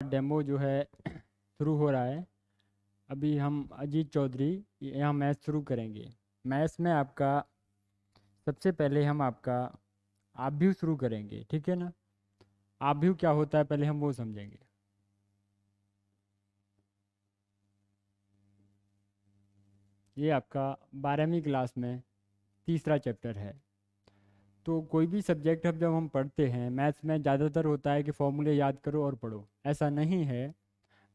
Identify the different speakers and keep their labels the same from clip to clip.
Speaker 1: Demo जो है शुरू हो रहा है। अभी हम अजीत चौधरी यहाँ मैथ शुरू करेंगे। मैथ्स में आपका सबसे पहले हम आपका आव्यूह शुरू करेंगे, ठीक है ना। आव्यूह क्या होता है पहले हम वो समझेंगे। ये आपका 12वीं क्लास में तीसरा चैप्टर है। तो कोई भी सब्जेक्ट अब जब हम पढ़ते हैं मैथ्स में ज़्यादातर होता है कि फॉर्मूले याद करो और पढ़ो, ऐसा नहीं है।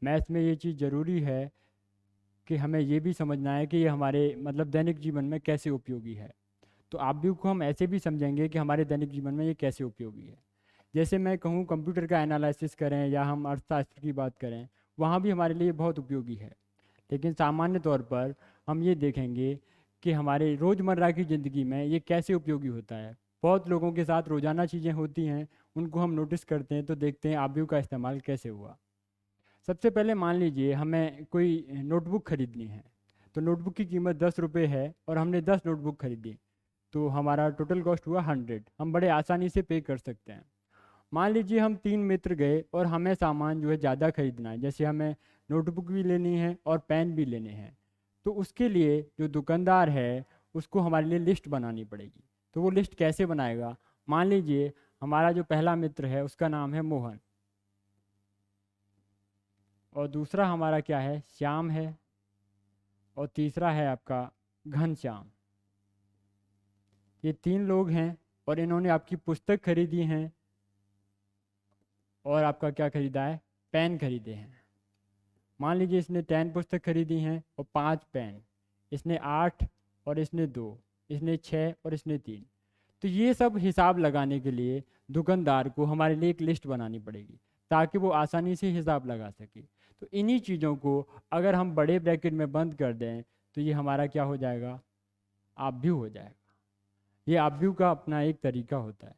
Speaker 1: मैथ्स में ये चीज़ ज़रूरी है कि हमें ये भी समझना है कि ये हमारे मतलब दैनिक जीवन में कैसे उपयोगी है। तो आव्यूह को हम ऐसे भी समझेंगे कि हमारे दैनिक जीवन में ये कैसे उपयोगी है। जैसे मैं कहूँ कंप्यूटर का एनालिसिस करें या हम अर्थशास्त्र की बात करें, वहाँ भी हमारे लिए बहुत उपयोगी है। लेकिन सामान्य तौर पर हम ये देखेंगे कि हमारे रोज़मर्रा की ज़िंदगी में ये कैसे उपयोगी होता है। बहुत लोगों के साथ रोज़ाना चीज़ें होती हैं, उनको हम नोटिस करते हैं तो देखते हैं आव्यूह का इस्तेमाल कैसे हुआ। सबसे पहले मान लीजिए हमें कोई नोटबुक खरीदनी है। तो नोटबुक की कीमत 10 रुपये है और हमने 10 नोटबुक खरीदी, तो हमारा टोटल कॉस्ट हुआ 100। हम बड़े आसानी से पे कर सकते हैं। मान लीजिए हम 3 मित्र गए और हमें सामान जो है ज़्यादा खरीदना है, जैसे हमें नोटबुक भी लेनी है और पेन भी लेने हैं। तो उसके लिए जो दुकानदार है उसको हमारे लिए लिस्ट बनानी पड़ेगी। तो वो लिस्ट कैसे बनाएगा? मान लीजिए हमारा जो पहला मित्र है उसका नाम है मोहन, और दूसरा हमारा क्या है, श्याम है, और तीसरा है आपका घनश्याम। ये 3 लोग हैं और इन्होंने आपकी पुस्तक खरीदी है और आपका क्या खरीदा है, पेन खरीदे हैं। मान लीजिए इसने 10 पुस्तक खरीदी हैं और 5 पेन। इसने 8 और इसने 2, इसने 6 और इसने 3। तो ये सब हिसाब लगाने के लिए दुकानदार को हमारे लिए एक लिस्ट बनानी पड़ेगी ताकि वो आसानी से हिसाब लगा सके। तो इन्हीं चीज़ों को अगर हम बड़े ब्रैकेट में बंद कर दें तो ये हमारा क्या हो जाएगा, आव्यूह हो जाएगा। ये आव्यूह का अपना एक तरीका होता है।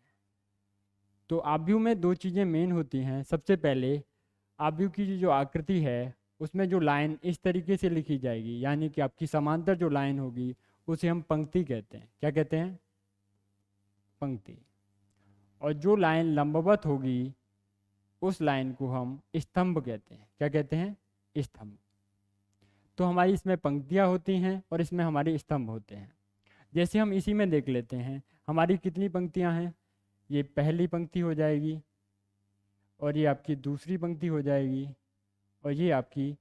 Speaker 1: तो आव्यूह में 2 चीज़ें मेन होती हैं। सबसे पहले आव्यूह की जो आकृति है उसमें जो लाइन इस तरीके से लिखी जाएगी, यानी कि आपकी समांतर जो लाइन होगी उसे हम पंक्ति कहते हैं। क्या कहते हैं? पंक्ति। और जो लाइन लंबवत होगी उस लाइन को हम स्तंभ कहते हैं। क्या कहते हैं? स्तंभ। तो हमारी इसमें पंक्तियाँ होती हैं और इसमें हमारे स्तंभ होते हैं। जैसे हम इसी में देख लेते हैं हमारी कितनी पंक्तियाँ हैं। ये पहली पंक्ति हो जाएगी, और ये आपकी दूसरी पंक्ति हो जाएगी, और ये आपकी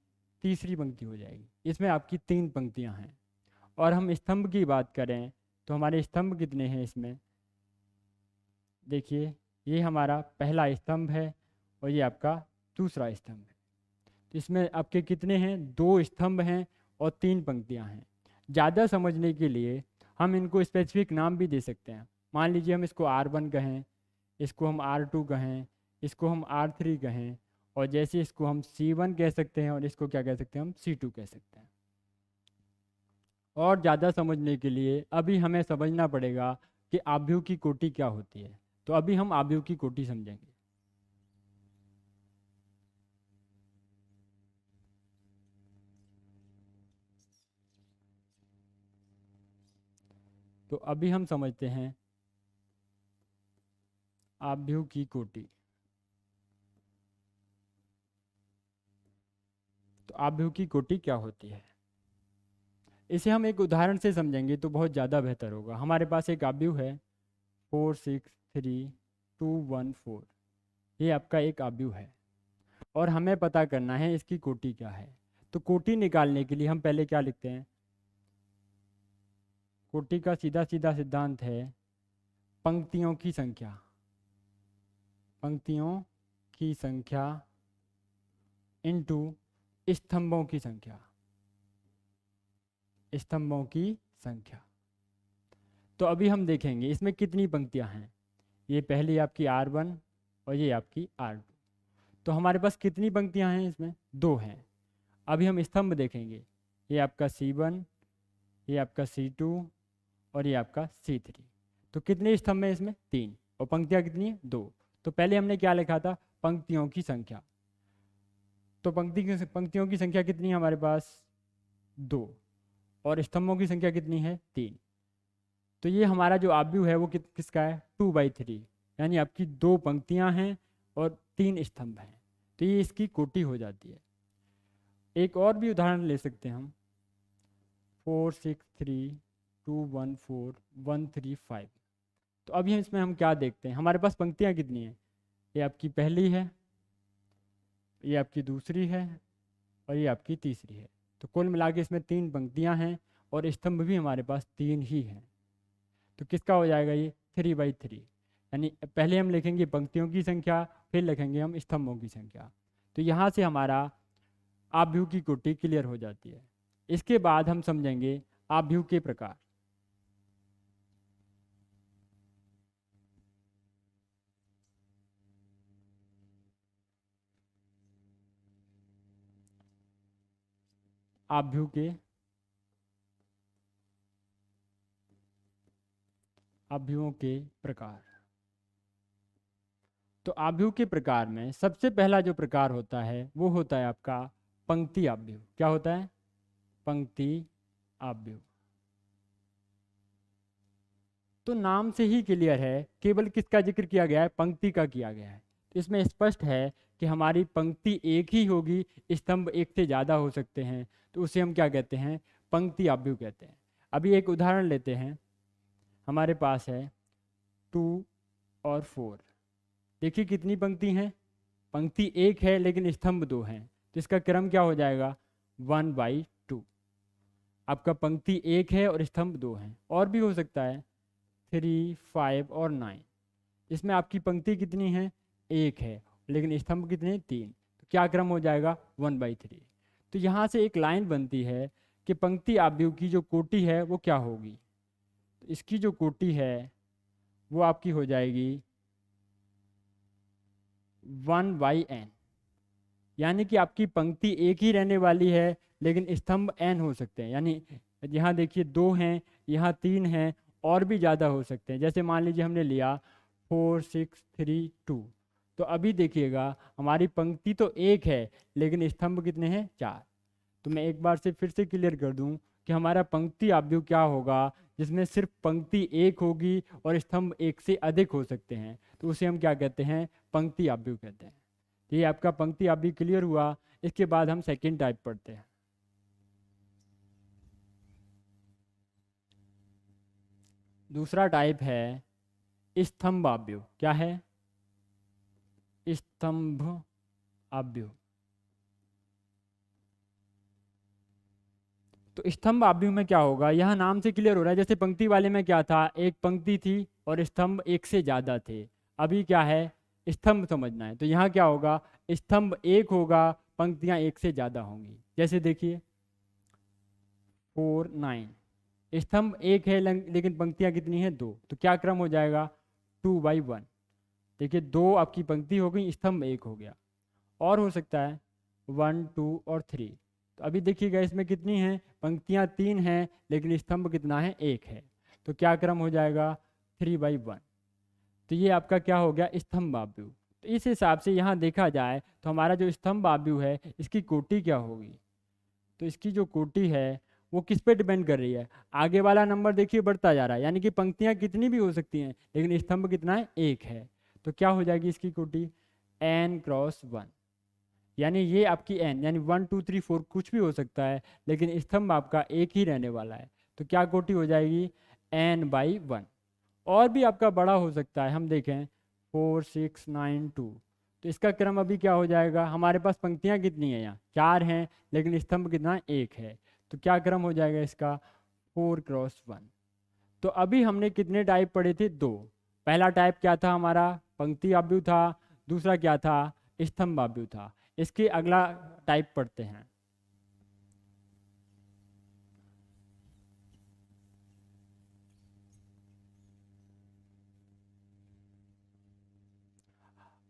Speaker 1: तीसरी पंक्ति हो जाएगी। इसमें आपकी 3 पंक्तियाँ हैं। और हम स्तंभ की बात करें तो हमारे स्तंभ कितने हैं इसमें, देखिए ये हमारा पहला स्तंभ है और ये आपका दूसरा स्तंभ है। तो इसमें आपके कितने हैं, 2 स्तंभ हैं और 3 पंक्तियाँ हैं। ज़्यादा समझने के लिए हम इनको स्पेसिफिक नाम भी दे सकते हैं। मान लीजिए हम इसको R1 कहें, इसको हम R2 कहें, इसको हम R3 कहें, और जैसे इसको हम C1 कह सकते हैं और इसको क्या कह सकते हैं, हम C2 कह सकते हैं। और ज़्यादा समझने के लिए अभी हमें समझना पड़ेगा कि आव्यूह की कोटि क्या होती है। तो अभी हम आव्यूह की कोटि समझेंगे। तो अभी हम समझते हैं आव्यूह की कोटि। तो आव्यूह की कोटि क्या होती है, इसे हम एक उदाहरण से समझेंगे तो बहुत ज़्यादा बेहतर होगा। हमारे पास एक आव्यूह है 4 6 3 2 1 4। ये आपका एक आव्यूह है और हमें पता करना है इसकी कोटि क्या है। तो कोटि निकालने के लिए हम पहले क्या लिखते हैं, कोटि का सीधा सीधा सिद्धांत है पंक्तियों की संख्या। पंक्तियों की संख्या इनटू स्तंभों की संख्या। स्तंभों की संख्या। तो अभी हम देखेंगे इसमें कितनी पंक्तियां हैं। ये पहली आपकी R1 और ये आपकी R2। तो हमारे पास कितनी पंक्तियां हैं इसमें, 2 हैं। अभी हम स्तंभ देखेंगे, ये आपका C1, ये आपका C2 और ये आपका C3। तो कितने स्तंभ हैं इसमें, 3, और पंक्तियां कितनी है, 2। तो पहले हमने क्या लिखा था, पंक्तियों की संख्या। तो पंक्तियों की संख्या कितनी है हमारे पास, 2, और स्तंभों की संख्या कितनी है, 3। तो ये हमारा जो आव्यूह है वो किसका है, 2/3, यानी आपकी 2 पंक्तियां हैं और 3 स्तंभ हैं। तो ये इसकी कोटि हो जाती है। एक और भी उदाहरण ले सकते हैं हम, 4 6 3 2 1 4 1 3 5। तो अभी इसमें हम क्या देखते हैं, हमारे पास पंक्तियाँ कितनी हैं, ये आपकी पहली है, ये आपकी दूसरी है और ये आपकी तीसरी है। तो कुल मिला के इसमें 3 पंक्तियाँ हैं और स्तंभ भी हमारे पास 3 ही हैं। तो किसका हो जाएगा ये 3/3, यानी पहले हम लिखेंगे पंक्तियों की संख्या, फिर लिखेंगे हम स्तंभों की संख्या। तो यहाँ से हमारा आव्यूह की कोटि क्लियर हो जाती है। इसके बाद हम समझेंगे आव्यूह के प्रकार। आव्यूह के आव्यूहों के प्रकार। तो आव्यूह के प्रकार में सबसे पहला जो प्रकार होता है वो होता है आपका पंक्ति आव्यूह। क्या होता है, पंक्ति आव्यूह। तो नाम से ही क्लियर है, केवल किसका जिक्र किया गया है, पंक्ति का किया गया है। तो इसमें स्पष्ट है कि हमारी पंक्ति एक ही होगी, स्तंभ एक से ज़्यादा हो सकते हैं, तो उसे हम क्या कहते हैं, पंक्ति आव्यूह कहते हैं। अभी एक उदाहरण लेते हैं, हमारे पास है 2 और 4। देखिए कितनी पंक्ति हैं, पंक्ति एक है लेकिन स्तंभ 2 हैं, तो इसका क्रम क्या हो जाएगा 1/2। आपका पंक्ति एक है और स्तंभ 2 हैं। और भी हो सकता है 3 5 और 9। इसमें आपकी पंक्ति कितनी है, एक है लेकिन स्तंभ कितने 3, तो क्या क्रम हो जाएगा 1/3। तो यहाँ से एक लाइन बनती है कि पंक्ति आव्यूह की जो कोटि है वो क्या होगी। तो इसकी जो कोटि है वो आपकी हो जाएगी 1/n, यानी कि आपकी पंक्ति एक ही रहने वाली है लेकिन स्तंभ n हो सकते हैं। यानी यहाँ देखिए 2 हैं, यहाँ 3 हैं, और भी ज़्यादा हो सकते हैं। जैसे मान लीजिए हमने लिया 4 6 3 2, तो अभी देखिएगा हमारी पंक्ति तो एक है लेकिन स्तंभ कितने हैं 4। तो मैं एक बार से फिर से क्लियर कर दूं कि हमारा पंक्ति आव्यूह क्या होगा, जिसमें सिर्फ पंक्ति एक होगी और स्तंभ एक से अधिक हो सकते हैं, तो उसे हम क्या कहते हैं, पंक्ति आव्यूह कहते हैं। तो ये आपका पंक्ति आव्यूह क्लियर हुआ। इसके बाद हम सेकेंड टाइप पढ़ते हैं। दूसरा टाइप है स्तंभ आव्यूह। क्या है, स्तंभ आव्यूह। तो स्तंभ आव्यूह में क्या होगा, यह नाम से क्लियर हो रहा है। जैसे पंक्ति वाले में क्या था, एक पंक्ति थी और स्तंभ एक से ज़्यादा थे। अभी क्या है, स्तंभ समझना है। तो यहाँ क्या होगा, स्तंभ एक होगा, पंक्तियाँ एक से ज़्यादा होंगी। जैसे देखिए 4 9, स्तंभ एक है लेकिन पंक्तियाँ कितनी हैं 2, तो क्या क्रम हो जाएगा 2/1। देखिए 2 आपकी पंक्ति हो गई, स्तंभ एक हो गया। और हो सकता है 1 2 और 3। तो अभी देखिएगा इसमें कितनी हैं, पंक्तियाँ 3 हैं लेकिन स्तंभ कितना है 1 है, तो क्या क्रम हो जाएगा 3/1। तो ये आपका क्या हो गया, स्तंभ आव्यूह। तो इस हिसाब से यहाँ देखा जाए तो हमारा जो स्तंभ आव्यूह है इसकी कोटि क्या होगी। तो इसकी जो कोटि है वो किस पे डिपेंड कर रही है, आगे वाला नंबर देखिए बढ़ता जा रहा है, यानी कि पंक्तियाँ कितनी भी हो सकती हैं लेकिन स्तंभ कितना है 1 है। तो क्या हो जाएगी इसकी कोटि n×1, यानी ये आपकी n, यानी 1 2 3 4 कुछ भी हो सकता है लेकिन स्तंभ आपका एक ही रहने वाला है। तो क्या कोटि हो जाएगी n/1। और भी आपका बड़ा हो सकता है, हम देखें 4 6 9 2, तो इसका क्रम अभी क्या हो जाएगा, हमारे पास पंक्तियाँ कितनी हैं, यहाँ 4 हैं लेकिन स्तंभ कितना 1 है, तो क्या क्रम हो जाएगा इसका 4×1। तो अभी हमने कितने टाइप पढ़े थे, 2। पहला टाइप क्या था हमारा, पंक्ति आव्यूह था। दूसरा क्या था, स्तंभ आव्यूह था। इसके अगला टाइप पढ़ते हैं।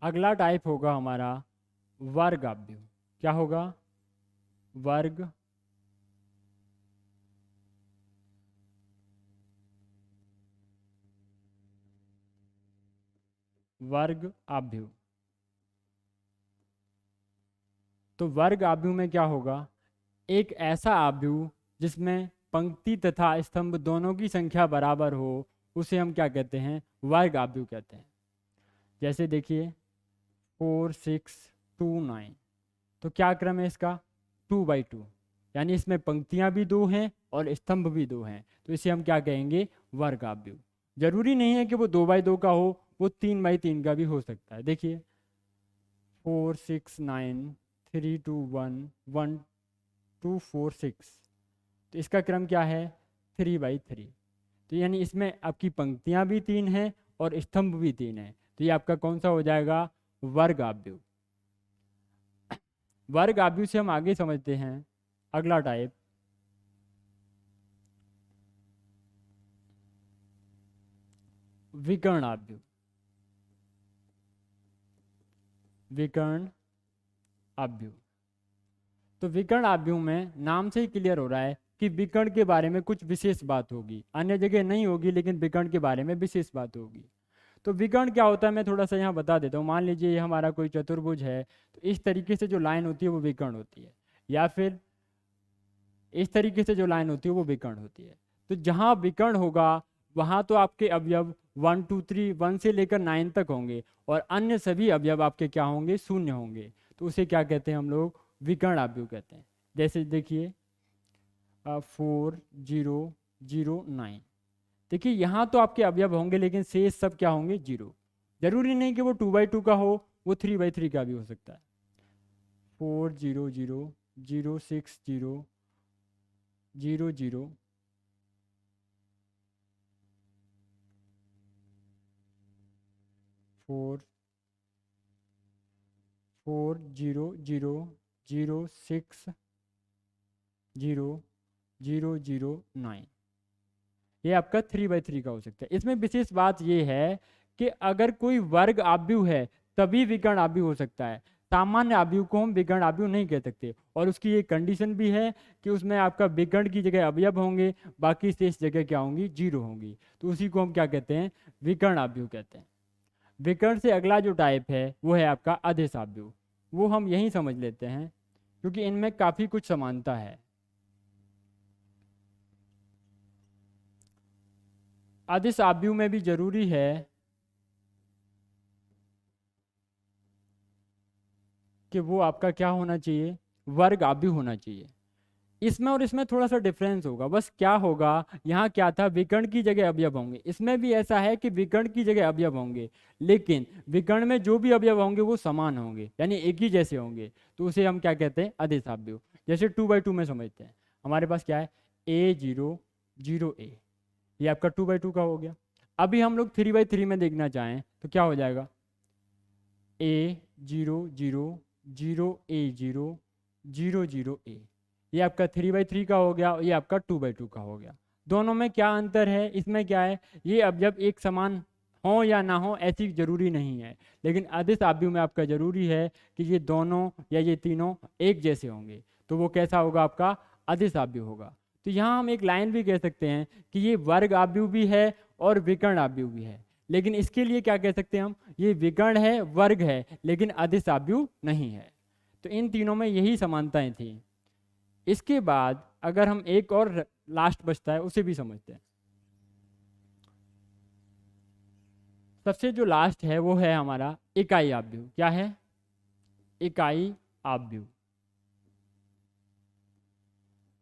Speaker 1: अगला टाइप होगा हमारा वर्ग आव्यूह। क्या होगा, वर्ग वर्ग आव्यूह। तो वर्ग आव्यूह में क्या होगा, एक ऐसा आव्यूह जिसमें पंक्ति तथा स्तंभ दोनों की संख्या बराबर हो, उसे हम क्या कहते हैं, वर्ग आव्यूह कहते हैं। जैसे देखिए 4 6 2 9। तो क्या क्रम है इसका? 2/2, यानी इसमें पंक्तियां भी 2 हैं और स्तंभ भी 2 हैं, तो इसे हम क्या कहेंगे? वर्ग आव्यूह। जरूरी नहीं है कि वो 2/2 का हो, वो 3/3 का भी हो सकता है। देखिए 4 6 9 3 2 1 1 2 4 6, तो इसका क्रम क्या है? 3/3। तो यानी इसमें आपकी पंक्तियां भी 3 हैं और स्तंभ भी 3 हैं, तो ये आपका कौन सा हो जाएगा? वर्ग आव्यूह। वर्ग आव्यूह से हम आगे समझते हैं अगला टाइप, विकर्ण आव्यूह। विकर्ण आव्यूह, तो विकर्ण आव्यूह में नाम से ही क्लियर हो रहा है कि विकर्ण के बारे में कुछ विशेष बात होगी, अन्य जगह नहीं होगी, लेकिन विकर्ण के बारे में विशेष बात होगी। तो विकर्ण क्या होता है मैं थोड़ा सा यहाँ बता देता हूँ। मान लीजिए ये हमारा कोई चतुर्भुज है, तो इस तरीके से जो लाइन होती है वो विकर्ण होती है, या फिर इस तरीके से जो लाइन होती है वो विकर्ण होती है। तो जहाँ विकर्ण होगा वहाँ तो आपके अवयव 1 2 3 1 से लेकर 9 तक होंगे, और अन्य सभी अवयव आपके क्या होंगे? शून्य होंगे। तो उसे क्या कहते हैं हम लोग? विकर्ण आव्यूह कहते हैं। जैसे देखिए 4 0 0 9, देखिए यहाँ तो आपके अवयव होंगे, लेकिन शेष सब क्या होंगे? 0। जरूरी नहीं कि वो 2/2 का हो, वो 3/3 का भी हो सकता है। 4 0 0 0 6 0 0 0 4 4 0 0 0 6 0 0 0 9, ये आपका 3/3 का हो सकता है। इसमें विशेष बात ये है कि अगर कोई वर्ग आव्यूह है तभी विकर्ण आव्यूह हो सकता है, सामान्य आव्यूह को हम विकर्ण आव्यूह नहीं कह सकते। और उसकी एक कंडीशन भी है कि उसमें आपका विकर्ण की जगह अवयव होंगे, बाकी शेष जगह क्या होंगी? 0 होंगी। तो उसी को हम क्या कहते हैं? विकर्ण आव्यूह कहते हैं। विकर्ण से अगला जो टाइप है वो है आपका अदिश आव्यूह। वो हम यहीं समझ लेते हैं क्योंकि इनमें काफ़ी कुछ समानता है। अदिश आव्यूह में भी जरूरी है कि वो आपका क्या होना चाहिए? वर्ग आव्यूह होना चाहिए। इसमें और इसमें थोड़ा सा डिफरेंस होगा, बस क्या होगा, यहाँ क्या था? विकर्ण की जगह अवयव होंगे। इसमें भी ऐसा है कि विकर्ण की जगह अवयव होंगे, लेकिन विकर्ण में जो भी अवयव होंगे वो समान होंगे, यानी एक ही जैसे होंगे। तो उसे हम क्या कहते हैं? अदिश आव्यूह। जैसे 2/2 में समझते हैं, हमारे पास क्या है? A0 0 A, ये आपका 2/2 का हो गया। अभी हम लोग 3/3 में देखना चाहें तो क्या हो जाएगा? A0 0 0 A0 0 0 A, ये आपका 3/3 का हो गया, ये आपका 2/2 का हो गया। दोनों में क्या अंतर है? इसमें क्या है, ये अवयव एक समान हो या ना हो ऐसी जरूरी नहीं है, लेकिन अदिश आव्यूह में आपका जरूरी है कि ये दोनों या ये तीनों एक जैसे होंगे। तो वो कैसा होगा? आपका अदिश आव्यूह होगा। तो यहाँ हम एक लाइन भी कह सकते हैं कि ये वर्ग आव्यूह भी है और विकर्ण आव्यूह भी है, लेकिन इसके लिए क्या कह सकते हैं हम? ये विकर्ण है, वर्ग है, लेकिन अदिश आव्यूह नहीं है। तो इन तीनों में यही समानताएं थी। इसके बाद अगर हम एक और लास्ट बचता है उसे भी समझते हैं। सबसे जो लास्ट है वो है हमारा इकाई आव्यूह। क्या है? इकाई आव्यूह।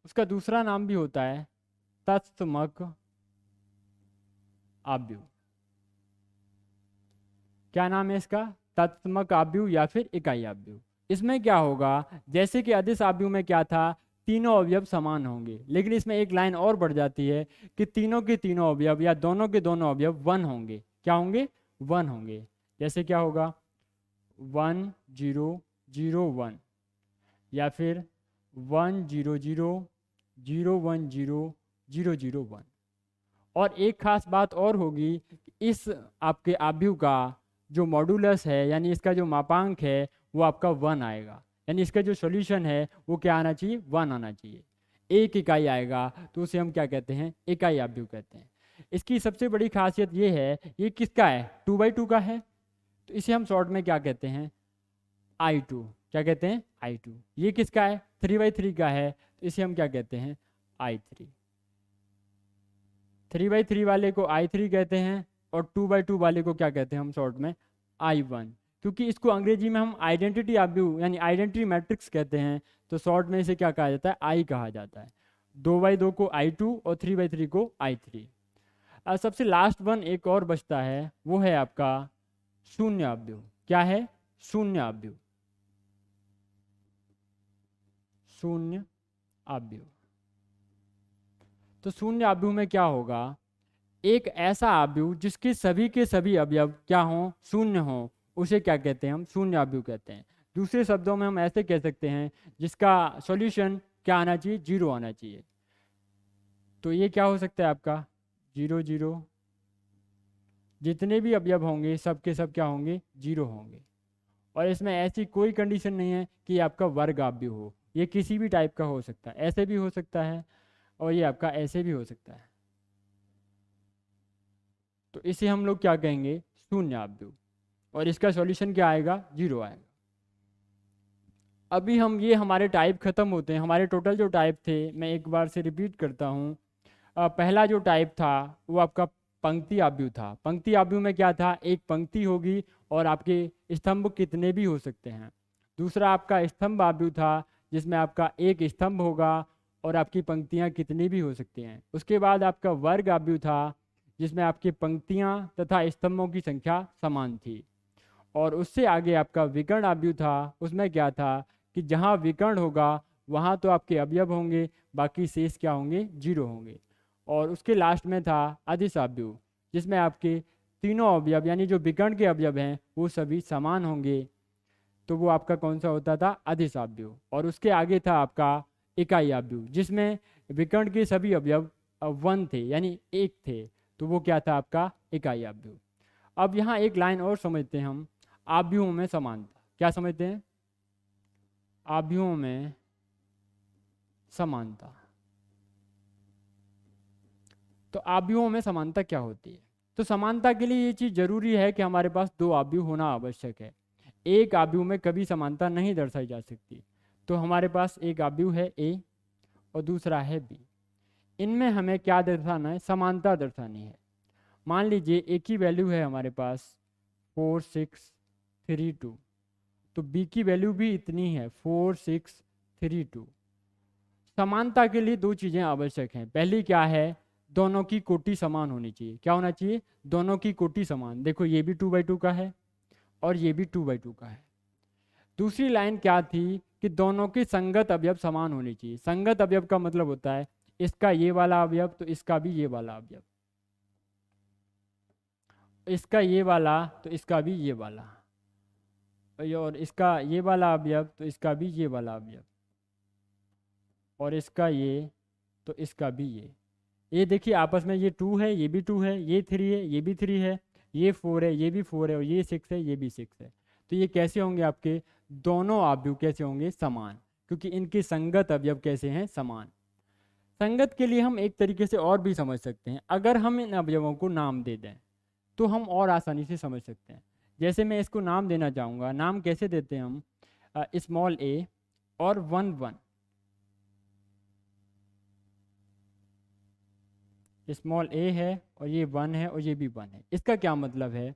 Speaker 1: उसका दूसरा नाम भी होता है तत्समक आव्यूह। क्या नाम है इसका? तत्समक आव्यूह या फिर इकाई आव्यूह। इसमें क्या होगा, जैसे कि अदिश आव्यूह में क्या था? तीनों अवयव समान होंगे, लेकिन इसमें एक लाइन और बढ़ जाती है कि तीनों के तीनों अवयव या दोनों के दोनों अवयव 1 होंगे। क्या होंगे? 1 होंगे। जैसे क्या होगा? 1 0 0 1, या फिर 1 0 0 0 1 0 0 0 1। और एक खास बात और होगी कि इस आपके आव्यूह का जो मॉडुलस है, यानी इसका जो मापांक है, वो आपका 1 आएगा। यानी इसका जो सॉल्यूशन है वो क्या आना चाहिए? 1 आना चाहिए। एक इकाई आएगा तो उसे हम क्या कहते हैं? इकाई आव्यूह कहते हैं। इसकी सबसे बड़ी खासियत ये है, ये किसका है? 2/2 का है, तो इसे हम शॉर्ट में क्या कहते हैं? I2। क्या कहते हैं? I2। ये किसका है? 3/3 का है, तो इसे हम क्या कहते हैं? I3। 3/3 वाले को I3 कहते हैं और 2/2 वाले को क्या कहते हैं हम शॉर्ट में? I1। क्योंकि इसको अंग्रेजी में हम आइडेंटिटी अवयव यानी आइडेंटिटी मैट्रिक्स कहते हैं, तो शॉर्ट में इसे क्या कहा जाता है, आई कहा जाता है। 2/2 को I2 और 3/3 को I3। अब सबसे लास्ट वन एक और बचता है, वो है आपका शून्य अवयव। क्या है, शून्य अवयव। शून्य अवयव। तो शून्य अवयव में क्या होगा, एक ऐसा अवयव जिसके सभी के सभी अवयव क्या हों, शून्य हों, उसे क्या कहते हैं, हम शून्य अवयव कहते हैं। दूसरे शब्दों में हम ऐसे कह सकते हैं जिसका सॉल्यूशन क्या आना चाहिए, 0 आना चाहिए। तो ये क्या हो सकता है आपका 0 0, जितने भी अवयव होंगे सब के सब क्या होंगे, 0 होंगे। और इसमें ऐसी कोई कंडीशन नहीं है कि आपका वर्ग अवयव हो, ये किसी भी टाइप का हो सकता है, ऐसे भी हो सकता है और ये आपका ऐसे भी हो सकता है। तो इसे हम लोग क्या कहेंगे, शून्य अवयव। और इसका सॉल्यूशन क्या आएगा, 0 आएगा। अभी हम ये हमारे टाइप खत्म होते हैं। हमारे टोटल जो टाइप थे, मैं एक बार से रिपीट करता हूँ। पहला जो टाइप था वो आपका पंक्ति अवयव था। पंक्ति अवयव में क्या था, एक पंक्ति होगी और आपके स्तंभ कितने भी हो सकते हैं। दूसरा आपका स्तंभ अवयव था, जिसमें आपका एक स्तंभ होगा और आपकी पंक्तियाँ कितनी भी हो सकती हैं। उसके बाद आपका वर्ग अवयव था, जिसमें आपकी पंक्तियाँ तथा स्तंभों की संख्या समान थी। और उससे आगे आपका विकर्ण अवयव था। उसमें क्या था कि जहाँ विकर्ण होगा वहाँ तो आपके अवयव होंगे, बाकी शेष क्या होंगे, 0 होंगे। और उसके लास्ट में था अदिश अवयव, जिसमें आपके तीनों अवयव यानी जो विकर्ण के अवयव हैं वो सभी समान होंगे। तो वो आपका कौन सा होता था, अदिश अवयव। और उसके आगे था आपका इकाई अवयव, जिसमें विकर्ण के सभी अवयव 1 थे यानी 1 थे, तो वो क्या था आपका इकाई अवयव। अब यहाँ एक लाइन और समझते हैं हम, अवयवों में समानता। क्या समझते हैं, अवयवों में समानता। तो अवयवों में समानता क्या होती है, तो समानता के लिए ये चीज़ जरूरी है कि हमारे पास 2 अवयव होना आवश्यक है। एक अवयव में कभी समानता नहीं दर्शाई जा सकती। तो हमारे पास एक अवयव है A और दूसरा है B। इनमें हमें क्या दर्शाना है, समानता दर्शानी है। मान लीजिए एक ही वैल्यू है हमारे पास 4 6 3 2, तो B की वैल्यू भी इतनी है 4 6 3 2। समानता के लिए 2 चीज़ें आवश्यक हैं। पहली क्या है, दोनों की कोटि समान होनी चाहिए। क्या होना चाहिए, दोनों की कोटि समान। देखो ये भी 2/2 का है और ये भी 2/2 का है। दूसरी लाइन क्या थी कि दोनों के संगत अवयव समान होने चाहिए। संगत अवयव का मतलब होता है इसका ये वाला अवयव तो इसका भी ये वाला अवयव, इसका ये वाला तो इसका भी ये वाला, और इसका ये वाला अवयव तो इसका भी ये वाला अवयव, और इसका ये तो इसका भी ये देखिए आपस में ये 2 है, ये भी 2 है, ये 3 है, ये भी 3 है, ये 4 है, ये भी 4 है, और ये 6 है, ये भी 6 है। तो ये कैसे होंगे आपके दोनों अवयव, कैसे होंगे, समान, क्योंकि इनके संगत अवयव कैसे हैं, समान। संगत के लिए हम एक तरीके से और भी समझ सकते हैं। अगर हम इन अवयवों को नाम दे दें तो हम और आसानी से समझ सकते हैं। जैसे मैं इसको नाम देना चाहूँगा, नाम कैसे देते हैं हम, स्मॉल a और 1 1। स्मॉल a है और ये 1 है और ये भी 1 है। इसका क्या मतलब है,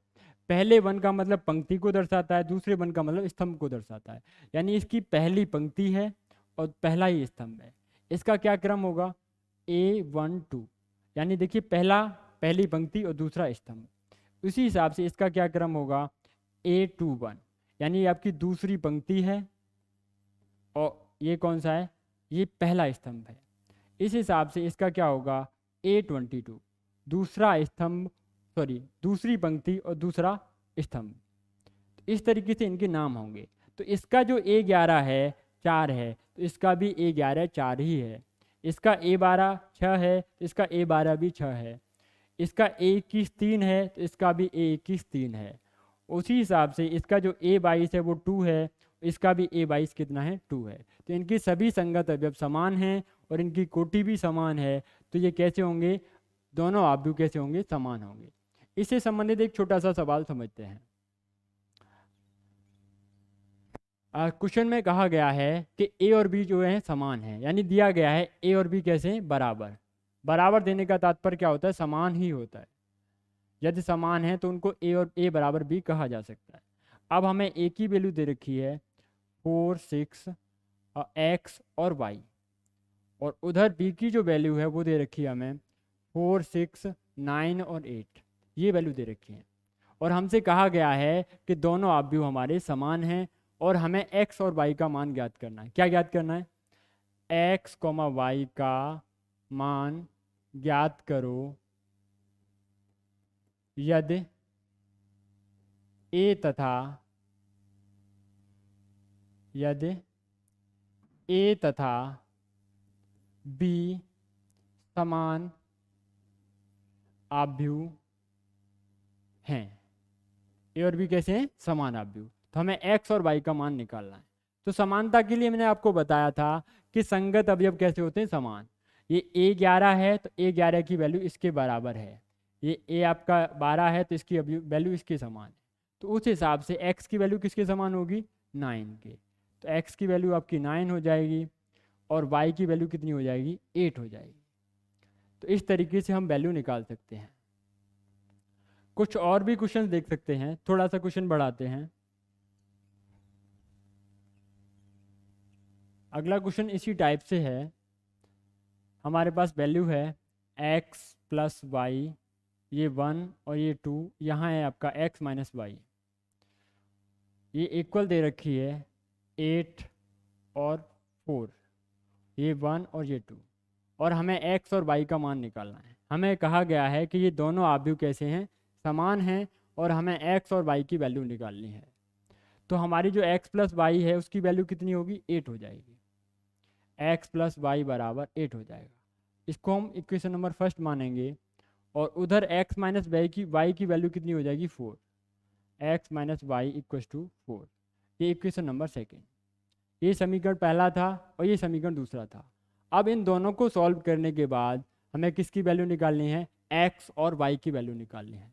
Speaker 1: पहले 1 का मतलब पंक्ति को दर्शाता है, दूसरे 1 का मतलब स्तंभ को दर्शाता है। यानी इसकी पहली पंक्ति है और पहला ही स्तंभ है। इसका क्या क्रम होगा, A1 2, यानी देखिए पहली पंक्ति और दूसरा स्तंभ। उसी हिसाब से इसका क्या क्रम होगा, A2 1, यानी ये आपकी दूसरी पंक्ति है और ये कौन सा है, ये पहला स्तंभ है। इस हिसाब से इसका क्या होगा, A22, दूसरा स्तंभ, दूसरी पंक्ति और दूसरा स्तंभ। इस तरीके से इनके नाम होंगे। तो इसका जो A11 है 4 है, तो इसका भी A11 4 ही है। इसका A12 6 है, तो इसका A12 भी 6 है। इसका A21 3 है, तो इसका भी A21 3 है। उसी हिसाब से इसका जो A22 है वो 2 है, इसका भी A22 कितना है, 2 है। तो इनकी सभी संगत अवयव समान हैं और इनकी कोटि भी समान है। तो ये कैसे होंगे, दोनों अवयव कैसे होंगे, समान होंगे। इससे संबंधित एक छोटा सा सवाल समझते हैं। क्वेश्चन में कहा गया है कि A और B जो है समान है, यानी दिया गया है A और B कैसे हैं, बराबर। बराबर देने का तात्पर्य क्या होता है, समान ही होता है। यदि समान है तो उनको A और A बराबर B कहा जा सकता है। अब हमें ए की वैल्यू दे रखी है 4, 6 एक्स और वाई, और उधर बी की जो वैल्यू है वो दे रखी है हमें 4, 6, 9 और 8, ये वैल्यू दे रखी है। और हमसे कहा गया है कि दोनों आव्यूह हमारे समान हैं और हमें एक्स और वाई का मान ज्ञात करना है। क्या ज्ञात करना है? एक्स कॉमा वाई का मान ज्ञात करो यदि ए तथा बी समान आव्यूह हैं। ए और बी कैसे हैं? समान आव्यूह। तो हमें एक्स और वाई का मान निकालना है। तो समानता के लिए मैंने आपको बताया था कि संगत अवयव कैसे होते हैं? समान। ये A11 है तो A11 की वैल्यू इसके बराबर है, ये A आपका 12 है तो इसकी वैल्यू इसके समान है। तो उस हिसाब से x की वैल्यू किसके समान होगी? 9 के। तो x की वैल्यू आपकी 9 हो जाएगी और y की वैल्यू कितनी हो जाएगी? 8 हो जाएगी। तो इस तरीके से हम वैल्यू निकाल सकते हैं। कुछ और भी क्वेश्चन देख सकते हैं, थोड़ा सा क्वेश्चन बढ़ाते हैं। अगला क्वेश्चन इसी टाइप से है। हमारे पास वैल्यू है x प्लस वाई, ये 1 और ये 2, यहाँ है आपका x माइनस वाई। ये इक्वल दे रखी है 8 और 4, ये 1 और ये 2, और हमें x और y का मान निकालना है। हमें कहा गया है कि ये दोनों आव्यूह कैसे हैं? समान हैं, और हमें x और y की वैल्यू निकालनी है। तो हमारी जो x प्लस वाई है उसकी वैल्यू कितनी होगी? 8 हो जाएगी। x प्लस वाई बराबर 8 हो जाएगा। इसको हम इक्वेशन नंबर फर्स्ट मानेंगे, और उधर x माइनस y की वैल्यू कितनी हो जाएगी? 4। x minus y equal to 4, ये इक्वेशन नंबर सेकेंड। ये समीकरण पहला था और ये समीकरण दूसरा था। अब इन दोनों को सॉल्व करने के बाद हमें किसकी वैल्यू निकालनी है? x और y की वैल्यू निकालनी है।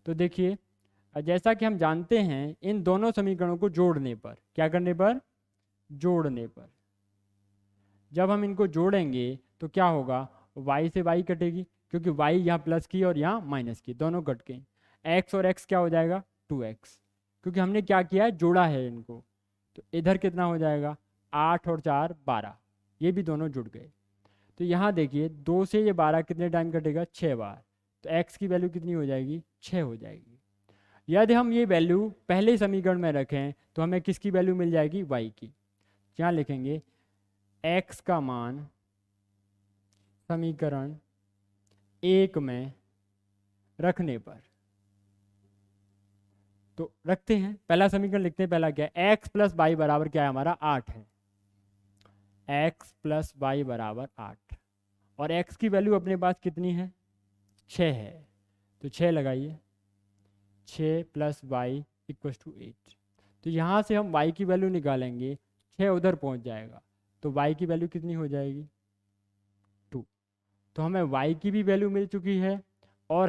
Speaker 1: तो देखिए, जैसा कि हम जानते हैं इन दोनों समीकरणों को जोड़ने पर, क्या करने पर? जोड़ने पर। जब हम इनको जोड़ेंगे तो क्या होगा? y से y कटेगी, क्योंकि y यहाँ प्लस की और यहाँ माइनस की, दोनों कट गए। x और x क्या हो जाएगा? 2x, क्योंकि हमने क्या किया है? जोड़ा है इनको। तो इधर कितना हो जाएगा? 8 और 4 12, ये भी दोनों जुड़ गए। तो यहाँ देखिए 2 से ये 12 कितने टाइम कटेगा? 6 बार। तो x की वैल्यू कितनी हो जाएगी? 6 हो जाएगी। यदि हम ये वैल्यू पहले समीकरण में रखें तो हमें किसकी वैल्यू मिल जाएगी? y की। क्या लिखेंगे? x का मान समीकरण 1 में रखने पर, तो रखते हैं। पहला समीकरण लिखते हैं। पहला क्या है? x प्लस वाई बराबर क्या है हमारा? 8 है। x प्लस वाई बराबर 8, और x की वैल्यू अपने पास कितनी है? 6 है। तो 6 लगाइए, 6 प्लस वाई इक्व टू 8। तो यहाँ से हम y की वैल्यू निकालेंगे, 6 उधर पहुँच जाएगा, तो y की वैल्यू कितनी हो जाएगी? 2। तो हमें y की भी वैल्यू मिल चुकी है